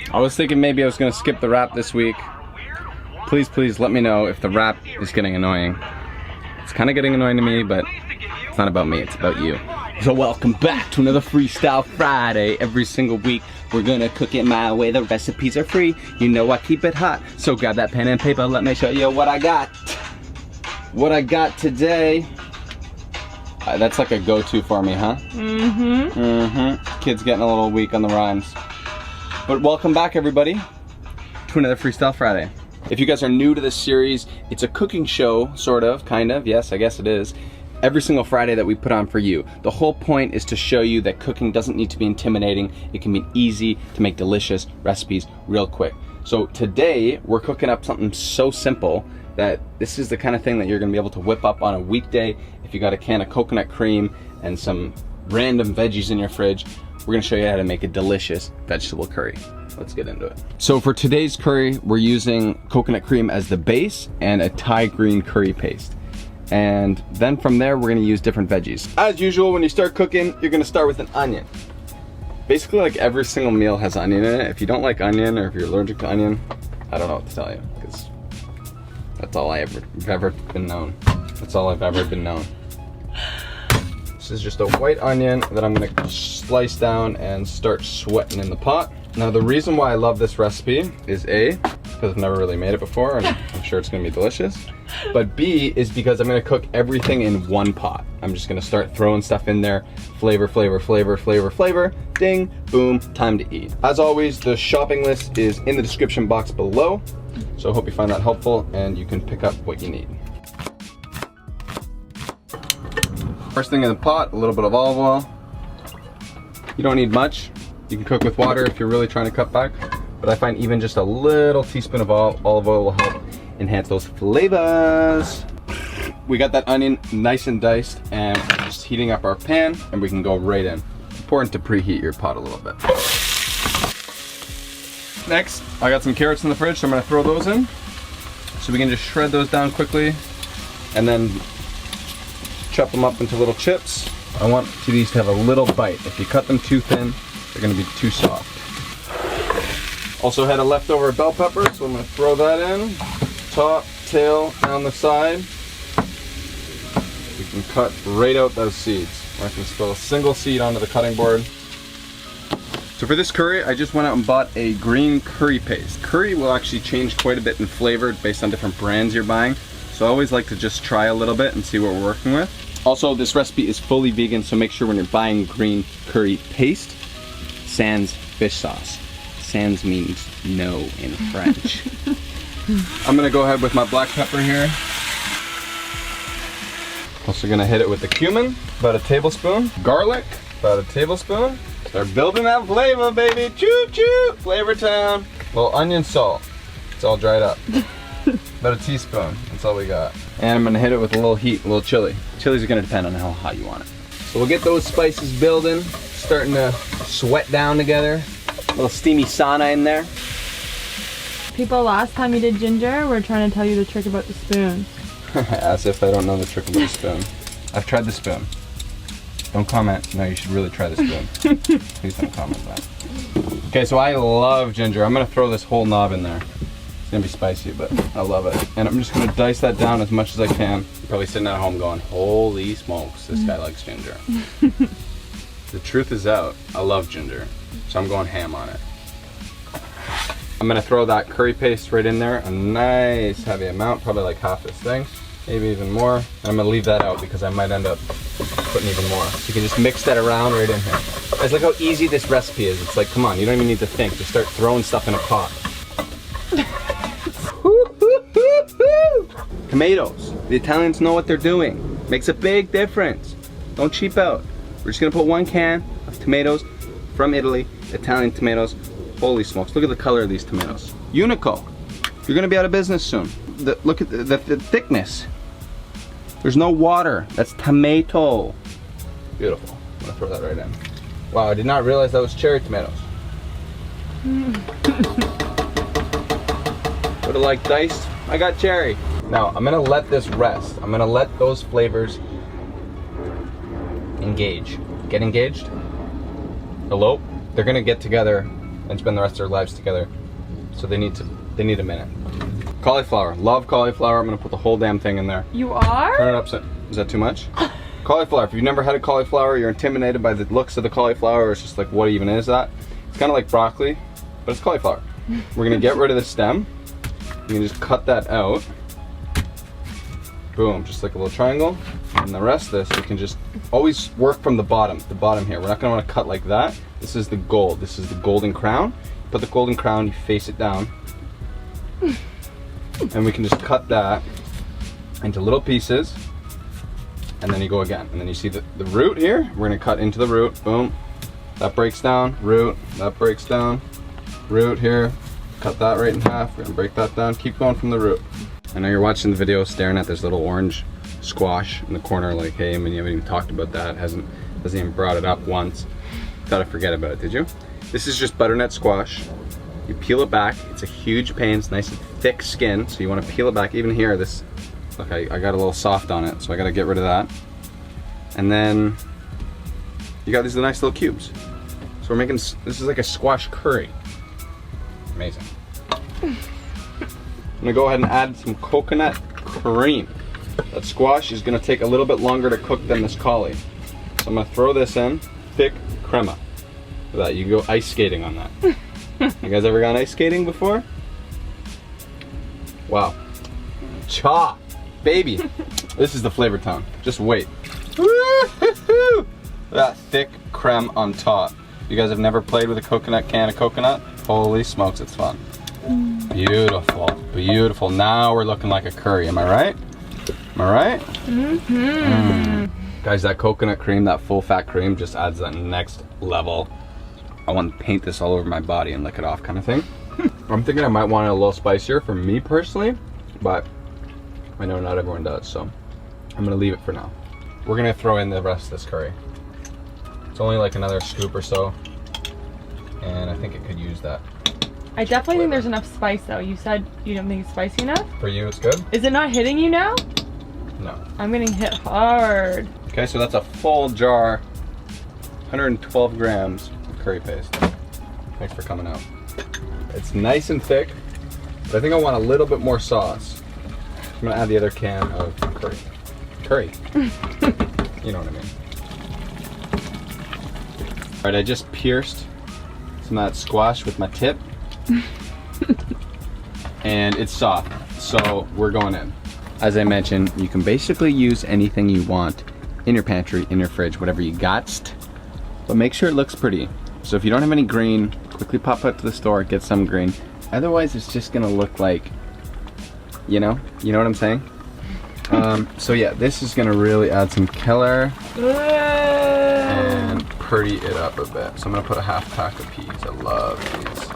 I was thinking maybe I was gonna skip the wrap this week. Please let me know if the wrap is getting annoying. It's kind of getting annoying to me, but it's not about me, it's about you. So welcome back to another Freestyle Friday. Every single week, we're gonna cook it my way. The recipes are free. You know I keep it hot. So grab that pen and paper, let me show you what I got. What I got today. That's like a go-to for me, huh? Kid's getting a little weak on the rhymes. But welcome back, everybody, to another Freestyle Friday. If you guys are new to this series, it's a cooking show, sort of, kind of, yes, I guess it is. Every single Friday that we put on for you. The whole point is to show you that cooking doesn't need to be intimidating. It can be easy to make delicious recipes real quick. So today, we're cooking up something so simple that this is the kind of thing that you're gonna be able to whip up on a weekday. If you got a can of coconut cream and some random veggies in your fridge, we're gonna show you how to make a delicious vegetable curry. Let's get into it. So for today's curry, we're using coconut cream as the base and a Thai green curry paste. And then from there, we're gonna use different veggies. As usual, when you start cooking, you're gonna start with an onion. Basically, like every single meal has onion in it. If you don't like onion or if you're allergic to onion, I don't know what to tell you, because that's all I've ever been known. That's all I've ever been known. This is just a white onion that I'm gonna slice down and start sweating in the pot. Now the reason why I love this recipe is A, because I've never really made it before and I'm sure it's gonna be delicious. But B is because I'm gonna cook everything in one pot. I'm just gonna start throwing stuff in there. Flavor, flavor, flavor, flavor, flavor. Ding, boom, time to eat. As always, the shopping list is in the description box below. So I hope you find that helpful and you can pick up what you need. First thing in the pot, a little bit of olive oil. You don't need much. You can cook with water if you're really trying to cut back. But I find even just a little teaspoon of olive oil will help enhance those flavors. We got that onion nice and diced and just heating up our pan and we can go right in. Important to preheat your pot a little bit. Next, I got some carrots in the fridge, so I'm gonna throw those in. So we can just shred those down quickly and then chop them up into little chips. I want these to have a little bite. If you cut them too thin, they're gonna be too soft. Also had a leftover bell pepper, so I'm gonna throw that in. Top, tail, down the side. We can cut right out those seeds. I can spill a single seed onto the cutting board. So for this curry, I just went out and bought a green curry paste. Curry will actually change quite a bit in flavor based on different brands you're buying. So I always like to just try a little bit and see what we're working with. Also, this recipe is fully vegan, so make sure when you're buying green curry paste, sans fish sauce. Sans means no in French. I'm gonna go ahead with my black pepper here. Also gonna hit it with the cumin, about a tablespoon. Garlic, about a tablespoon. Start building that flavor, baby. Choo choo, Flavor Town. Little onion salt. It's all dried up. About a teaspoon, that's all we got. And I'm gonna hit it with a little heat, a little chili. Chilies are gonna depend on how hot you want it. So we'll get those spices building, starting to sweat down together. A little steamy sauna in there. People, last time you did ginger, we're trying to tell you the trick about the spoon. As if I don't know the trick about the spoon. I've tried the spoon. Don't comment. No, you should really try the spoon. Please don't comment that. Okay, so I love ginger. I'm gonna throw this whole knob in there. It's gonna be spicy, but I love it. And I'm just gonna dice that down as much as I can. You're probably sitting at home going, holy smokes, this guy likes ginger. The truth is out. I love ginger. So I'm going ham on it. I'm gonna throw that curry paste right in there, a nice heavy amount, probably like half this thing, maybe even more. And I'm gonna leave that out because I might end up putting even more. So you can just mix that around right in here. Guys, look how easy this recipe is. It's like, come on, you don't even need to think. Just start throwing stuff in a pot. Tomatoes. The Italians know what they're doing. Makes a big difference. Don't cheap out. We're just gonna put 1 can of tomatoes from Italy, Italian tomatoes. Holy smokes, look at the color of these tomatoes. Unico, you're gonna be out of business soon. Look at the thickness. There's no water, that's tomato. Beautiful, I'm gonna throw that right in. Wow, I did not realize that was cherry tomatoes. Would've liked diced, I got cherry. Now, I'm gonna let this rest. I'm gonna let those flavors engage. Get engaged? Elope? They're gonna get together and spend the rest of their lives together. So they need a minute. Cauliflower, love cauliflower. I'm gonna put the whole damn thing in there. You are? Turn it upside. Is that too much? Cauliflower, if you've never had a cauliflower, you're intimidated by the looks of the cauliflower. It's just like, what even is that? It's kind of like broccoli, but it's cauliflower. We're gonna get rid of the stem. You can just cut that out. Boom, just like a little triangle. And the rest of this, you can just always work from the bottom here. We're not gonna wanna cut like that. This is the gold, this is the golden crown. Put the golden crown, you face it down. And we can just cut that into little pieces. And then you go again. And then you see the root here, we're gonna cut into the root, boom. That breaks down, root, that breaks down, root here. Cut that right in half, we're gonna break that down, keep going from the root. I know you're watching the video staring at this little orange squash in the corner like, hey, man, you haven't even talked about that, hasn't even brought it up once. Thought I'd forget about it, did you? This is just butternut squash. You peel it back, it's a huge pain, it's nice and thick skin, so you wanna peel it back. Even here, this, look, I got a little soft on it, so I gotta get rid of that. And then, you got these nice little cubes. So we're making, this is like a squash curry. Amazing. I'm gonna go ahead and add some coconut cream. That squash is gonna take a little bit longer to cook than this cauli. So I'm gonna throw this in, thick crema. Look at that, you can go ice skating on that. You guys ever gone ice skating before? Wow. Cha, baby. This is the flavor tone, just wait. Woo-hoo-hoo. That thick creme on top. You guys have never played with a coconut can of coconut? Holy smokes, it's fun. Beautiful, beautiful. Now we're looking like a curry, am I right? Am I right? Guys, that coconut cream, that full fat cream just adds that next level. I want to paint this all over my body and lick it off kind of thing. I'm thinking I might want it a little spicier for me personally, but I know not everyone does, so I'm gonna leave it for now. We're gonna throw in the rest of this curry. It's only like another scoop or so, and I think it could use that. I definitely think there's enough spice though. You said you don't think it's spicy enough? For you, it's good? Is it not hitting you now? No. I'm getting hit hard. Okay, so that's a full jar, 112 grams of curry paste. Thanks for coming out. It's nice and thick, but I think I want a little bit more sauce. I'm gonna add the other can of curry. Curry. You know what I mean. All right, I just pierced some of that squash with my tip. And it's soft, so we're going in. As I mentioned, you can basically use anything you want in your pantry, in your fridge, whatever you got, but make sure it looks pretty. So if you don't have any green, quickly pop out to the store, get some green. Otherwise, it's just gonna look like, you know what I'm saying? So yeah, this is gonna really add some color and pretty it up a bit. So I'm gonna put a half pack of peas. I love peas.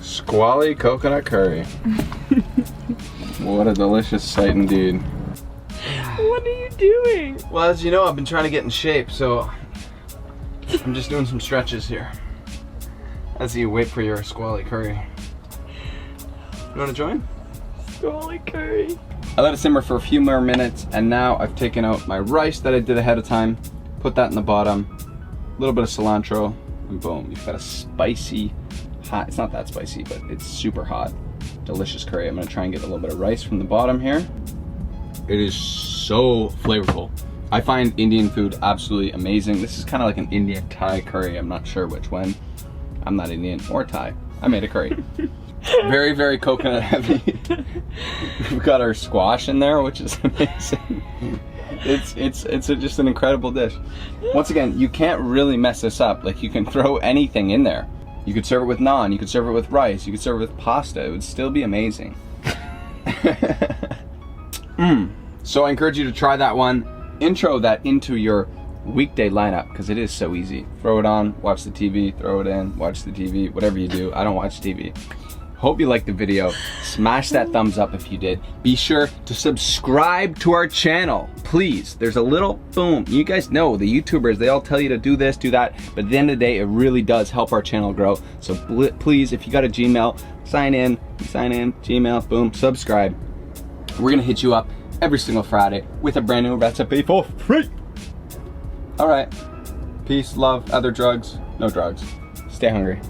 Squally coconut curry. What a delicious sight indeed. What are you doing? Well, as you know, I've been trying to get in shape, so I'm just doing some stretches here as you wait for your squally curry. You wanna join? Squally curry. I let it simmer for a few more minutes, and now I've taken out my rice that I did ahead of time, put that in the bottom, a little bit of cilantro, and boom, you've got a spicy, hot, it's not that spicy, but it's super hot, delicious curry. I'm gonna try and get a little bit of rice from the bottom here. It is so flavorful. I find Indian food absolutely amazing. This is kind of like an Indian Thai curry. I'm not sure which one. I'm not Indian or Thai. I made a curry. Very, very coconut heavy. We've got our squash in there, which is amazing. It's just an incredible dish. Once again, you can't really mess this up. Like, you can throw anything in there. You could serve it with naan, you could serve it with rice, you could serve it with pasta. It would still be amazing. So I encourage you to try that one. Intro that into your weekday lineup, because it is so easy. Throw it on, watch the TV, throw it in, watch the TV, whatever you do. I don't watch TV. Hope you liked the video. Smash that thumbs up if you did. Be sure to subscribe to our channel, please. There's a little boom. You guys know the YouTubers, they all tell you to do this, do that, but at the end of the day, it really does help our channel grow. So please, if you got a Gmail, sign in, Gmail, boom, subscribe. We're gonna hit you up every single Friday with a brand new recipe for free. All right, peace, love, other drugs, no drugs. Stay hungry.